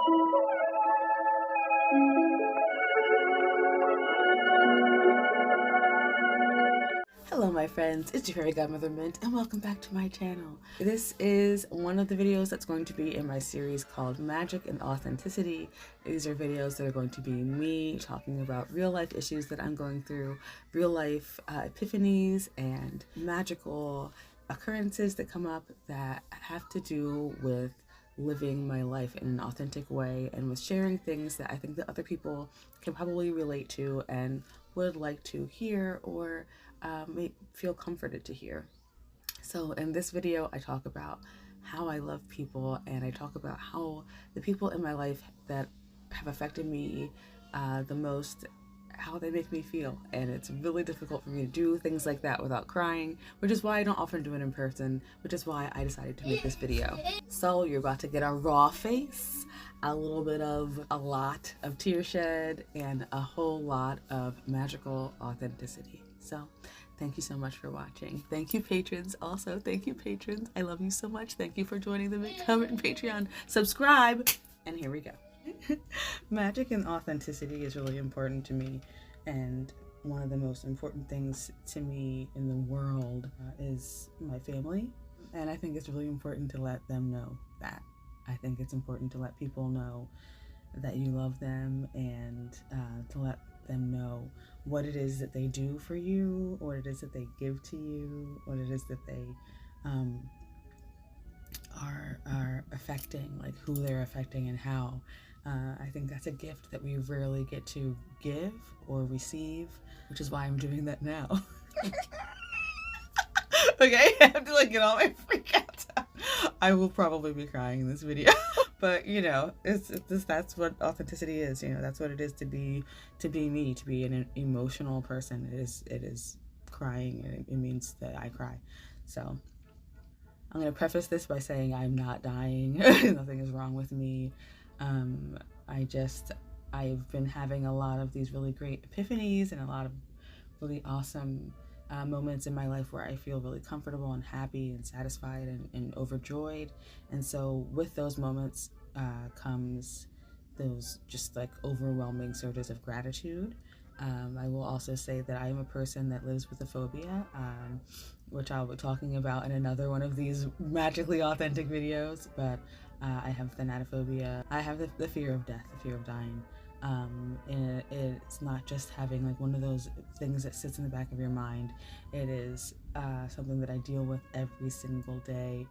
Hello my friends, it's your fairy godmother Mint and welcome back to my channel. This is one of the videos that's going to be in my series called Magic and Authenticity. These are videos that are going to be me talking about real life issues that I'm going through, real life epiphanies and magical occurrences that come up that have to do with living my life in an authentic way and with sharing things that I think that other people can probably relate to and would like to hear or feel comforted to hear. So in this video, I talk about how I love people and I talk about how the people in my life that have affected me the most, how they make me feel. And it's really difficult for me to do things like that without crying, which is why I don't often do it in person, which is why I decided to make this video. So you're about to get a raw face, a lot of tear shed, and a whole lot of magical authenticity. So thank you so much for watching. Thank you patrons also. Thank you patrons. I love you so much. Thank you for joining the Comment Patreon. Subscribe. And here we go. Magic and authenticity is really important to me. And one of the most important things to me in the world is my family. And I think it's really important to let them know that. I think it's important to let people know that you love them and to let them know what it is that they do for you, what it is that they give to you, what it is that they are affecting, like who they're affecting and how. I think that's a gift that we rarely get to give or receive, which is why I'm doing that now. Okay, I have to get all my freakouts out. I will probably be crying in this video. But you know, that's what authenticity is. You know, that's what it is to be me, to be an emotional person. It is crying, and it means that I cry. So I'm gonna preface this by saying I'm not dying. Nothing is wrong with me. I've been having a lot of these really great epiphanies and a lot of really awesome moments in my life where I feel really comfortable and happy and satisfied and overjoyed. And so with those moments comes those just overwhelming surges of gratitude. I will also say that I am a person that lives with a phobia, which I'll be talking about in another one of these magically authentic videos. But I have thanatophobia. I have the fear of death, the fear of dying. And it's not just having one of those things that sits in the back of your mind. It is something that I deal with every single day,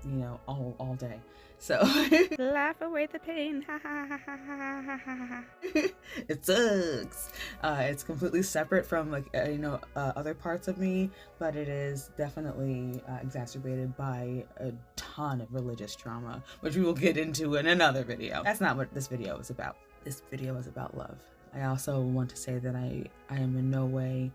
you know, all day. So laugh away the pain. It sucks. It's completely separate from other parts of me, but it is definitely exacerbated by a ton of religious trauma, which we will get into in another video. That's not what this video is about. This video is about love. I also want to say that I am in no way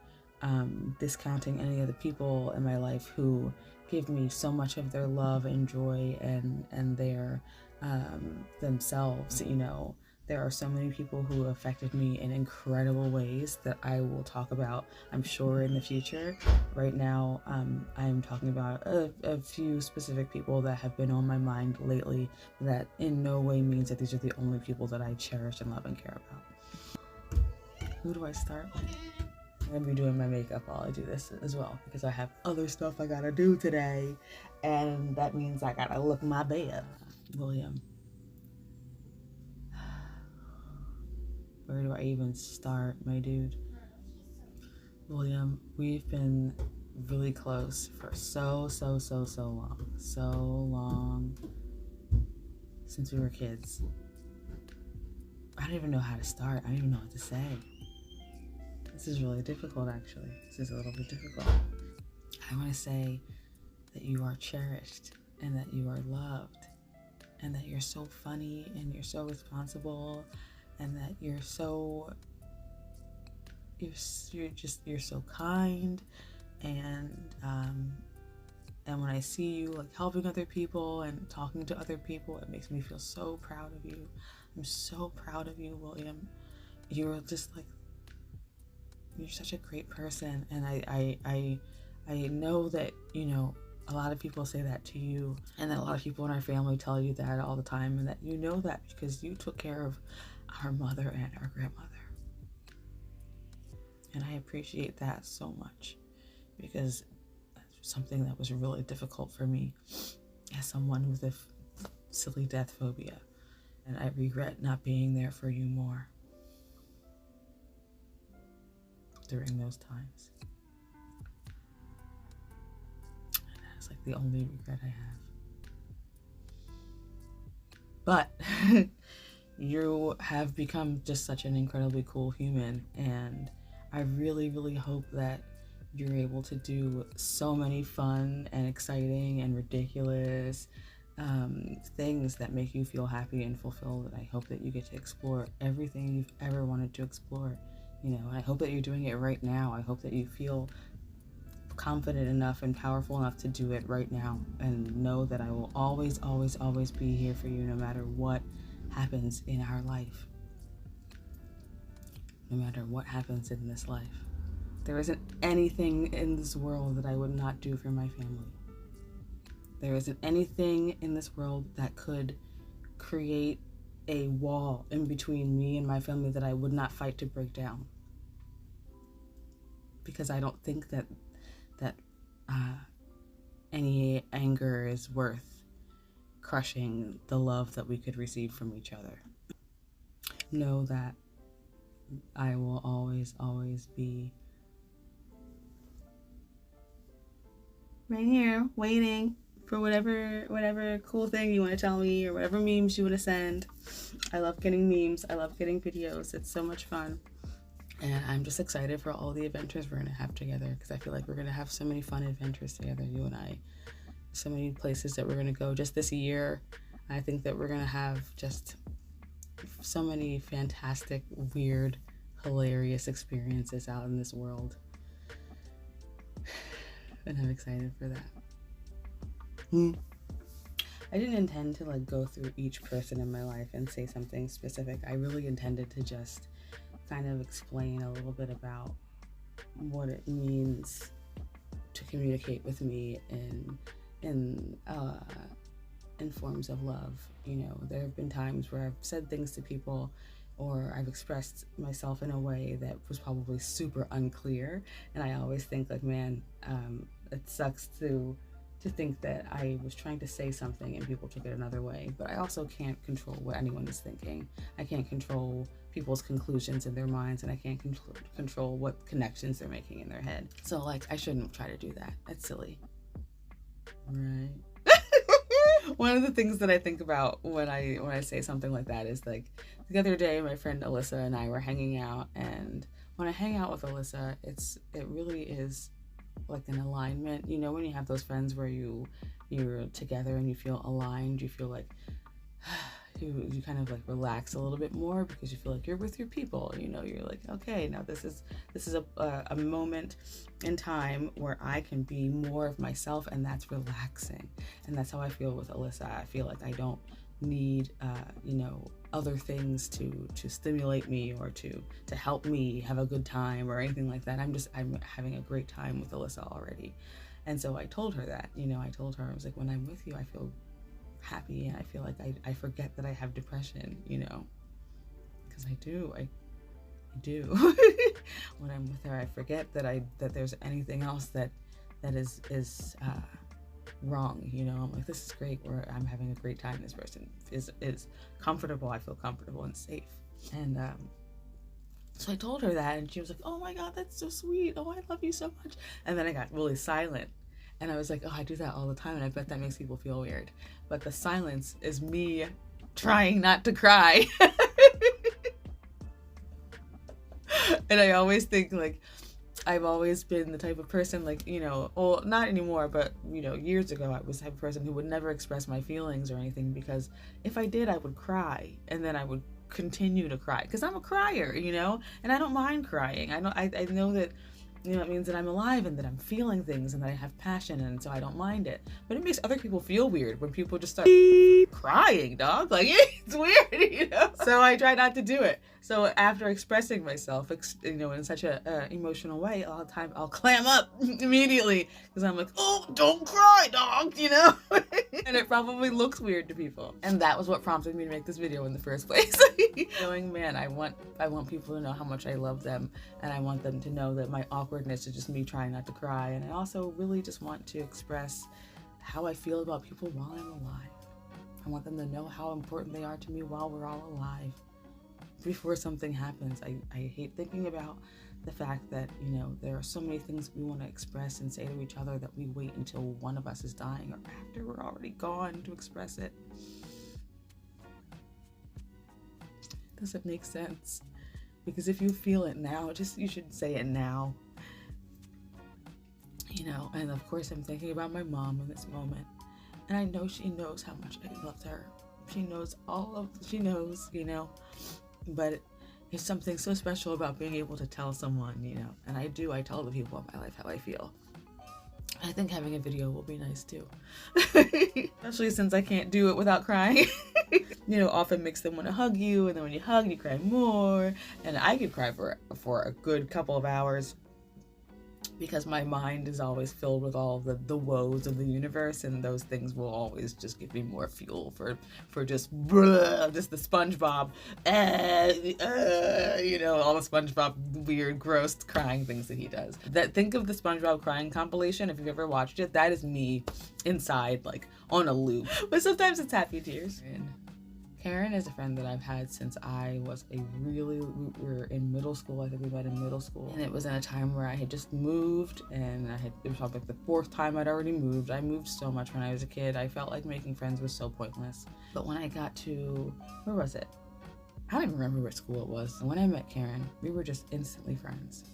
discounting any of the people in my life who give me so much of their love and joy and their themselves. You know, there are so many people who affected me in incredible ways that I will talk about, I'm sure, in the future. Right now, I'm talking about a few specific people that have been on my mind lately that in no way means that these are the only people that I cherish and love and care about. Who do I start with? I'm gonna be doing my makeup while I do this as well, because I have other stuff I gotta do today, and that means I gotta look my best. William. Where do I even start, my dude? William, we've been really close for so long, since we were kids. I don't even know how to start. I don't even know what to say. This is really difficult, actually. This is a little bit difficult. I want to say that you are cherished and that you are loved and that you're so funny and you're so responsible and that you're so kind, and when I see you helping other people and talking to other people, it makes me feel so proud of you. I'm so proud of you, William. You're just you're such a great person, and I know that, you know, a lot of people say that to you, and that a lot of people in our family tell you that all the time, and that you know that because you took care of our mother and our grandmother. And I appreciate that so much, because that's something that was really difficult for me as someone with a silly death phobia. And I regret not being there for you more during those times. And that's like the only regret I have. But you have become just such an incredibly cool human, and I really, really hope that you're able to do so many fun and exciting and ridiculous things that make you feel happy and fulfilled. And I hope that you get to explore everything you've ever wanted to explore. You know, I hope that you're doing it right now. I hope that you feel confident enough and powerful enough to do it right now, and know that I will always, always, always be here for you no matter what happens in our life. No matter what happens in this life. There isn't anything in this world that I would not do for my family. There isn't anything in this world that could create a wall in between me and my family that I would not fight to break down. Because I don't think that any anger is worth crushing the love that we could receive from each other. Know that I will always, always be right here waiting for whatever cool thing you want to tell me, or whatever memes you want to send. I love getting memes. I love getting videos. It's so much fun. And I'm just excited for all the adventures we're going to have together, because I feel like we're going to have so many fun adventures together, you and I. So many places that we're going to go just this year. I think that we're going to have just so many fantastic, weird, hilarious experiences out in this world. And I'm excited for that. I didn't intend to go through each person in my life and say something specific. I really intended to just kind of explain a little bit about what it means to communicate with me in forms of love. You know, there have been times where I've said things to people, or I've expressed myself in a way that was probably super unclear, and I always think man, it sucks to think that I was trying to say something and people took it another way. But I also can't control what anyone is thinking. I can't control people's conclusions in their minds, and I can't control what connections they're making in their head. So I shouldn't try to do that. That's silly, right? One of the things that I think about when I say something like that is the other day my friend Alyssa and I were hanging out, and when I hang out with Alyssa, it really is like an alignment. You know, when you have those friends where you're together and you feel aligned, you feel like you kind of relax a little bit more, because you feel like you're with your people. You know, you're like, okay, now this is a moment in time where I can be more of myself, and that's relaxing. And that's how I feel with Alyssa. I feel like I don't need other things to stimulate me or to help me have a good time or anything like that. I'm having a great time with Alyssa already. And so I told her that, I told her, I was like, when I'm with you, I feel happy, and I feel like I forget that I have depression, because I do. When I'm with her, I forget that there's anything else that is wrong. I'm like, this is great, where I'm having a great time. This person is comfortable. I feel comfortable and safe. And so I told her that, and she was like, oh my God, that's so sweet. Oh, I love you so much. And then I got really silent. And I was like, oh, I do that all the time, and I bet that makes people feel weird. But the silence is me trying not to cry. And I always think, I've always been the type of person, well, not anymore, but, years ago, I was the type of person who would never express my feelings or anything, because if I did, I would cry, and then I would continue to cry, because I'm a crier, and I don't mind crying. I know that, it means that I'm alive and that I'm feeling things and that I have passion, and so I don't mind it. But it makes other people feel weird when people just start crying, dog. It's weird, So I try not to do it. So after expressing myself, you know, in such a emotional way, all the time I'll clam up immediately because I'm like, oh, don't cry, dog, you know? And it probably looks weird to people. And that was what prompted me to make this video in the first place. Knowing, man, I want people to know how much I love them, and I want them to know that my awkwardness is just me trying not to cry. And I also really just want to express how I feel about people while I'm alive. I want them to know how important they are to me while we're all alive. Before something happens, I hate thinking about the fact that, you know, there are so many things we want to express and say to each other that we wait until one of us is dying or after we're already gone to express it. Does it make sense? Because if you feel it now, you should say it now. You know, and of course I'm thinking about my mom in this moment. And I know she knows how much I loved her. She knows she knows, you know. But it's something so special about being able to tell someone, you know. And I tell the people in my life how I feel. I think having a video will be nice too. Especially since I can't do it without crying. You know, often makes them want to hug you, and then when you hug, you cry more. And I could cry for a good couple of hours because my mind is always filled with all the woes of the universe, and those things will always just give me more fuel for just the SpongeBob, you know, all the SpongeBob weird, gross crying things that he does. Think of the SpongeBob crying compilation, if you've ever watched it, that is me inside, like, on a loop. But sometimes it's happy tears. Karen is a friend that I've had since I was we were in middle school. I think we met in middle school. And it was in a time where I had just moved, and it was probably like the fourth time I'd already moved. I moved so much when I was a kid. I felt like making friends was so pointless. But when I got to, where was it? I don't even remember what school it was. And when I met Karen, we were just instantly friends.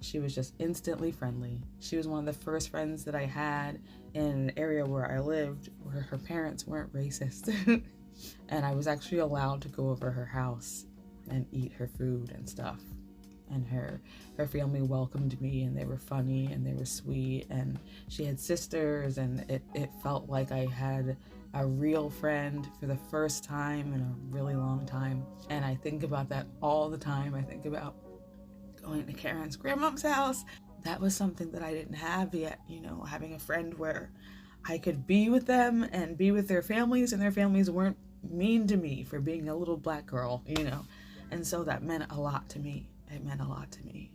She was just instantly friendly. She was one of the first friends that I had in an area where I lived where her parents weren't racist. And I was actually allowed to go over her house and eat her food and stuff. And her family welcomed me, and they were funny and they were sweet, and she had sisters, and it felt like I had a real friend for the first time in a really long time. And I think about that all the time. I think about going to Karen's grandmom's house. That was something that I didn't have yet, you know, having a friend where I could be with them and be with their families, and their families weren't mean to me for being a little black girl, you know. And so that meant a lot to me. It meant a lot to me.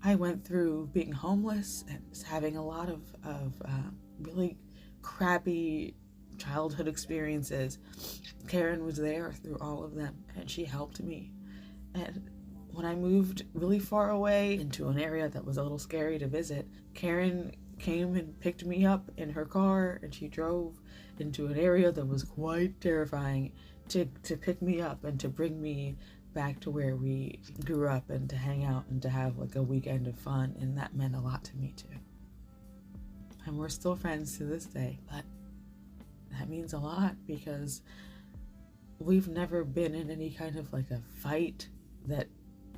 I went through being homeless and having a lot of really crappy childhood experiences. Karen was there through all of them, and she helped me. And when I moved really far away into an area that was a little scary to visit, Karen came and picked me up in her car, and she drove into an area that was quite terrifying to pick me up and to bring me back to where we grew up and to hang out and to have like a weekend of fun. And that meant a lot to me too. And we're still friends to this day, but that means a lot because we've never been in any kind of like a fight that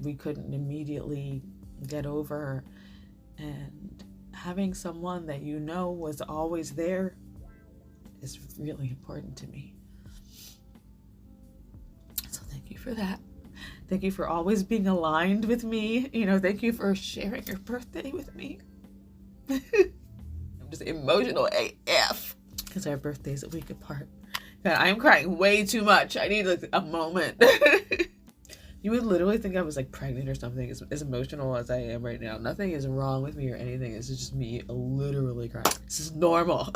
we couldn't immediately get over. And having someone that you know was always there is really important to me. So thank you for that. Thank you for always being aligned with me. You know, thank you for sharing your birthday with me. I'm just emotional AF because our birthday's a week apart. God, I'm crying way too much. I need like a moment. You would literally think I was like pregnant or something, as emotional as I am right now. Nothing is wrong with me or anything. It's just me literally crying. This is normal.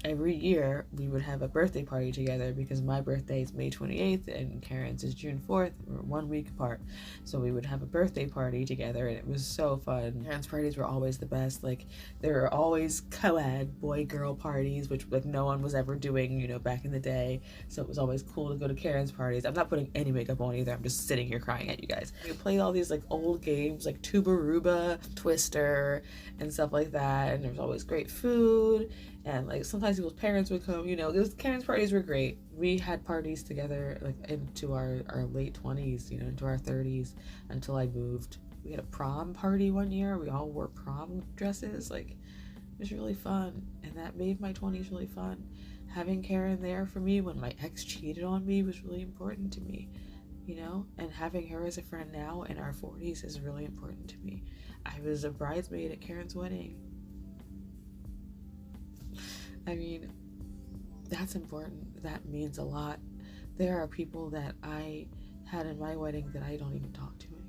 Every year we would have a birthday party together because my birthday is May 28th and Karen's is June 4th. We're 1 week apart. So we would have a birthday party together, and it was so fun. Karen's parties were always the best. Like, there were always co-ed boy-girl parties, which like no one was ever doing, you know, back in the day. So it was always cool to go to Karen's parties. I'm not putting any makeup on either. I'm just sitting here crying at you guys. We played all these like old games like Tubaruba, Twister, and stuff like that. And there was always great food. And like sometimes people's parents would come, you know, Karen's parties were great. We had parties together like into our late 20s, you know, into our 30s until I moved. We had a prom party one year. We all wore prom dresses. Like, it was really fun. And that made my 20s really fun. having Karen there for me when my ex cheated on me was really important to me, you know, and having her as a friend now in our 40s is really important to me. I was a bridesmaid at Karen's wedding. I mean, that's important. That means a lot. There are people that I had in my wedding that I don't even talk to anymore.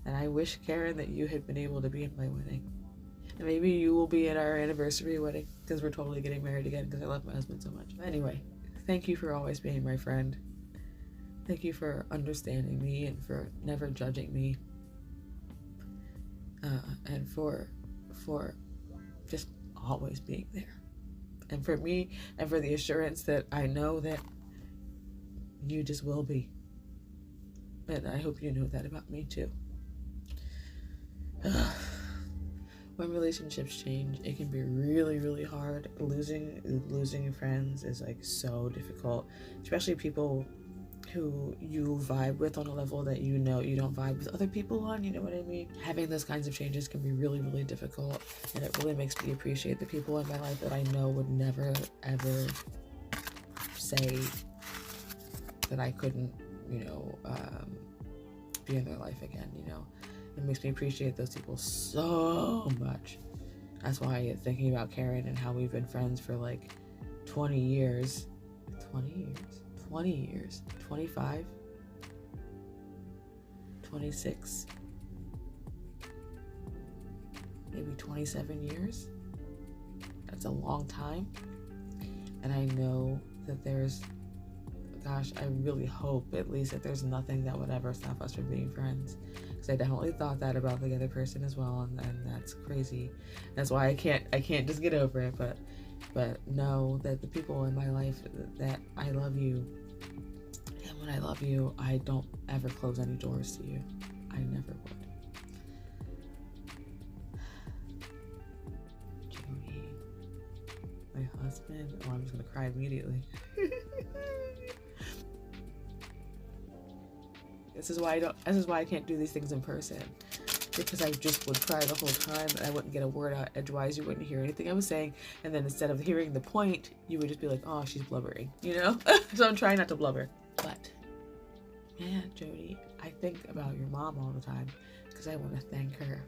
And I wish, Karen, that you had been able to be in my wedding. And maybe you will be at our anniversary wedding, because we're totally getting married again, because I love my husband so much. Anyway, thank you for always being my friend. Thank you for understanding me and for never judging me. And for just always being there. And for me, and for the assurance that I know that you just will be. And I hope you know that about me too. When relationships change, it can be really, really hard. Losing friends is like so difficult, especially people who you vibe with on a level that you know you don't vibe with other people on, you know what I mean? Having those kinds of changes can be really, really difficult, and it really makes me appreciate the people in my life that I know would never, ever say that I couldn't, you know, be in their life again, you know? It makes me appreciate those people so much. That's why thinking about Karen and how we've been friends for like 20 years, 25, 26, maybe 27 years. That's a long time. And I know that there's, gosh, I really hope at least that there's nothing that would ever stop us from being friends. Because I definitely thought that about the other person as well, and that's crazy. That's why I can't just get over it, but know that the people in my life, that I love you. And when I love you, I don't ever close any doors to you. I never would. Jody, my husband. Oh, I'm just gonna cry immediately. This is why I can't do these things in person. Because I just would cry the whole time and I wouldn't get a word out edgewise. You wouldn't hear anything I was saying. And then instead of hearing the point, you would just be like, oh, she's blubbering, you know? So I'm trying not to blubber. But, man, Jody, I think about your mom all the time because I want to thank her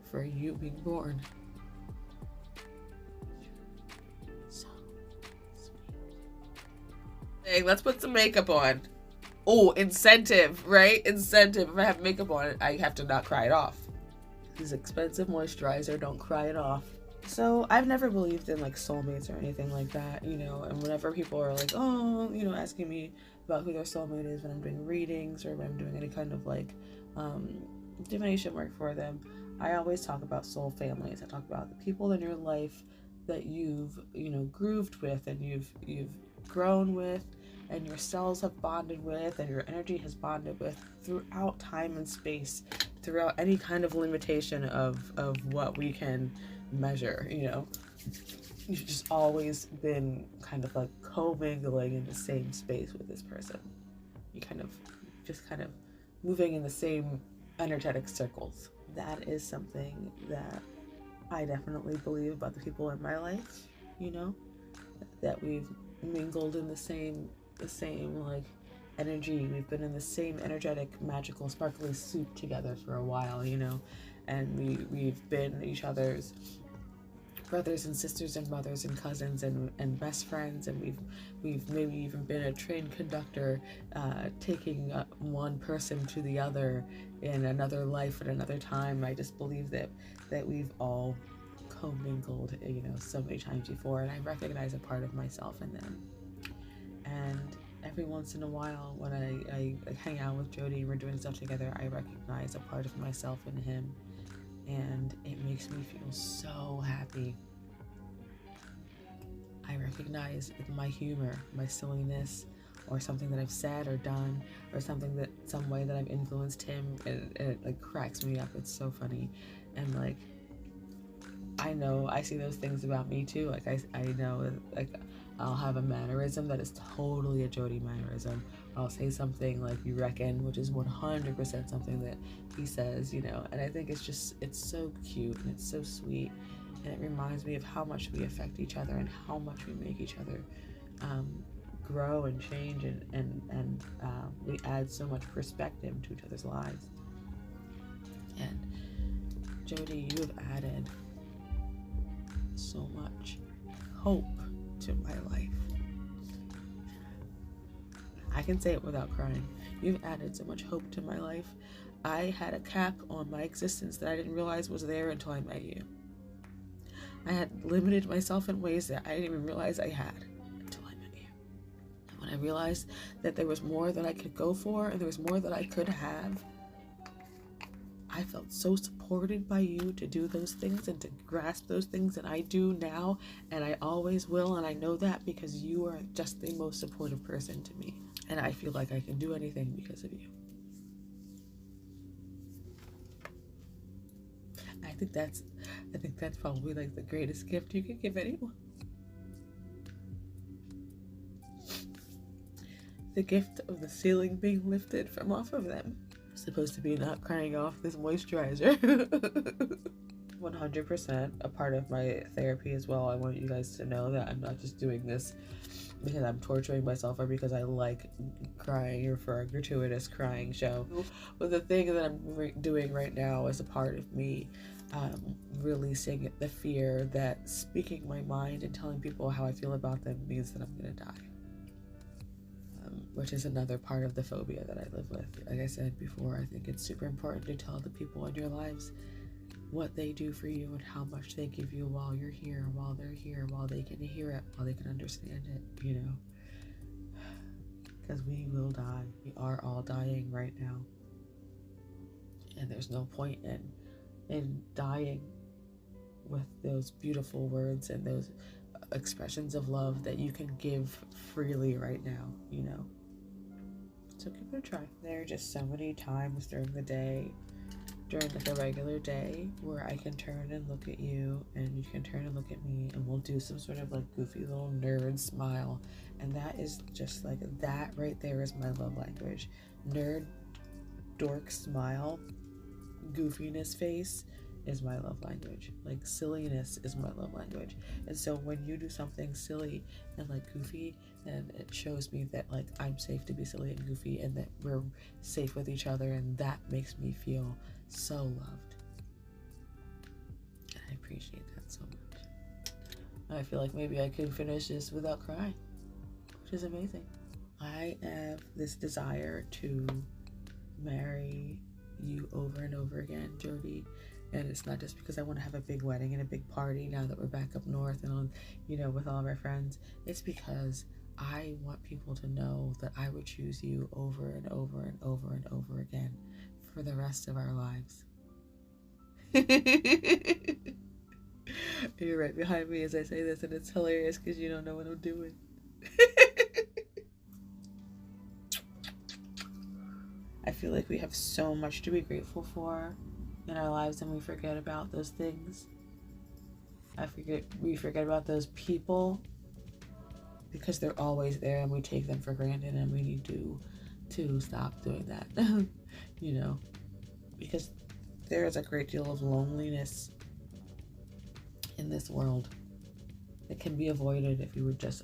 for you being born. So sweet. Hey, let's put some makeup on. Oh, incentive, right? Incentive. If I have makeup on, I have to not cry it off. This expensive moisturizer, don't cry it off. So I've never believed in like soulmates or anything like that, you know, and whenever people are like, oh, you know, asking me about who their soulmate is when I'm doing readings or when I'm doing any kind of like divination work for them, I always talk about soul families. I talk about the people in your life that you've, you know, grooved with and you've grown with, and your cells have bonded with, and your energy has bonded with throughout time and space, throughout any kind of limitation of what we can measure, you know. You've just always been kind of like co-mingling in the same space with this person. You kind of moving in the same energetic circles. That is something that I definitely believe about the people in my life, you know, that we've mingled in the same like energy. We've been in the same energetic, magical, sparkly soup together for a while, you know, and we've been each other's brothers and sisters and mothers and cousins and best friends, and we've maybe even been a train conductor taking one person to the other in another life at another time. I just believe that we've all commingled, you know, so many times before, and I recognize a part of myself in them. And every once in a while when I hang out with Jody and we're doing stuff together, I recognize a part of myself in him, and it makes me feel so happy. I recognize my humor, my silliness, or something that I've said or done, or some way that I've influenced him, and it like cracks me up. It's so funny. And like, I know I see those things about me too. Like I know, like, I'll have a mannerism that is totally a Jody mannerism. I'll say something like, you reckon, which is 100% something that he says, you know, and I think it's so cute and it's so sweet. And it reminds me of how much we affect each other and how much we make each other grow and change, and we add so much perspective to each other's lives. And Jody, you have added so much hope to my life. I can say it without crying. You've added so much hope to my life. I had a cap on my existence that I didn't realize was there until I met you. I had limited myself in ways that I didn't even realize I had until I met you. And when I realized that there was more that I could go for and there was more that I could have, I felt so supported by you to do those things and to grasp those things, and I do now, and I always will, and I know that because you are just the most supportive person to me, and I feel like I can do anything because of you. I think that's probably like the greatest gift you could give anyone. The gift of the ceiling being lifted from off of them. Supposed to be not crying off this moisturizer. 100% a part of my therapy as well. I want you guys to know that I'm not just doing this because I'm torturing myself or because I like crying or for a gratuitous crying show. But the thing that I'm doing right now is a part of me releasing the fear that speaking my mind and telling people how I feel about them means that I'm gonna die. Which is another part of the phobia that I live with. Like I said before, I think it's super important to tell the people in your lives what they do for you and how much they give you while you're here, while they're here, while they can hear it, while they can understand it, you know. Because we will die. We are all dying right now. And there's no point in dying with those beautiful words and those expressions of love that you can give freely right now, you know. So give it a try. There are just so many times during the day, during like a regular day, where I can turn and look at you and you can turn and look at me and we'll do some sort of like goofy little nerd smile, and that is just like, that right there is my love language. Nerd, dork smile, goofiness face is my love language. Like silliness is my love language. And so when you do something silly and like goofy, then it shows me that like I'm safe to be silly and goofy and that we're safe with each other, and that makes me feel so loved. And I appreciate that so much. I feel like maybe I could finish this without crying, which is amazing. I have this desire to marry you over and over again, Jody. And it's not just because I want to have a big wedding and a big party now that we're back up north and on, you know, with all of our friends. It's because I want people to know that I would choose you over and over and over and over again for the rest of our lives. You're right behind me as I say this, and it's hilarious because you don't know what I'm doing. I feel like we have so much to be grateful for in our lives, and we forget about those things. We forget about those people because they're always there and we take them for granted, and we need to stop doing that. You know, because there is a great deal of loneliness in this world that can be avoided if we would just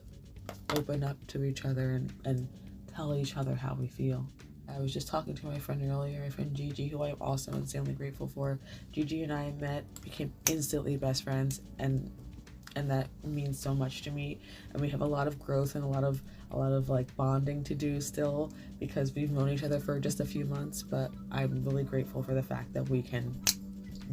open up to each other and tell each other how we feel. I was just talking to my friend earlier, my friend Gigi, who I am also insanely grateful for. Gigi and I met, became instantly best friends, and that means so much to me. And we have a lot of growth and a lot of like bonding to do still, because we've known each other for just a few months, but I'm really grateful for the fact that we can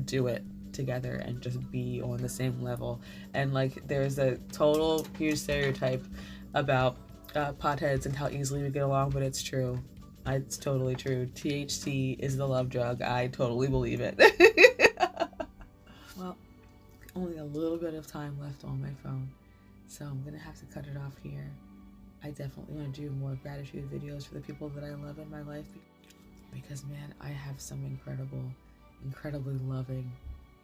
do it together and just be on the same level. And like, there's a total huge stereotype about potheads and how easily we get along, but it's true. It's totally true. THC is the love drug. I totally believe it. Well, only a little bit of time left on my phone, so I'm gonna have to cut it off here. I definitely want to do more gratitude videos for the people that I love in my life, because man, I have some incredibly loving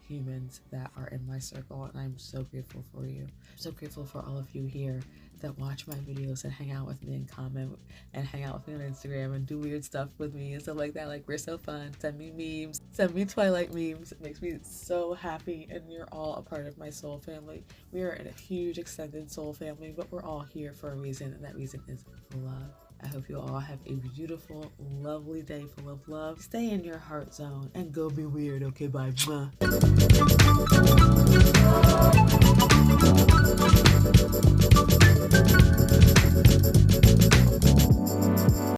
humans that are in my circle, and I'm so grateful for you. I'm so grateful for all of you here that watch my videos and hang out with me and comment and hang out with me on Instagram and do weird stuff with me and stuff like that. Like, we're so fun. Send me memes, send me Twilight memes. It makes me so happy, and you're all a part of my soul family. We are in a huge extended soul family, but we're all here for a reason, and that reason is love. I hope you all have a beautiful, lovely day full of love. Stay in your heart zone and go be weird. Okay, bye. Mwah.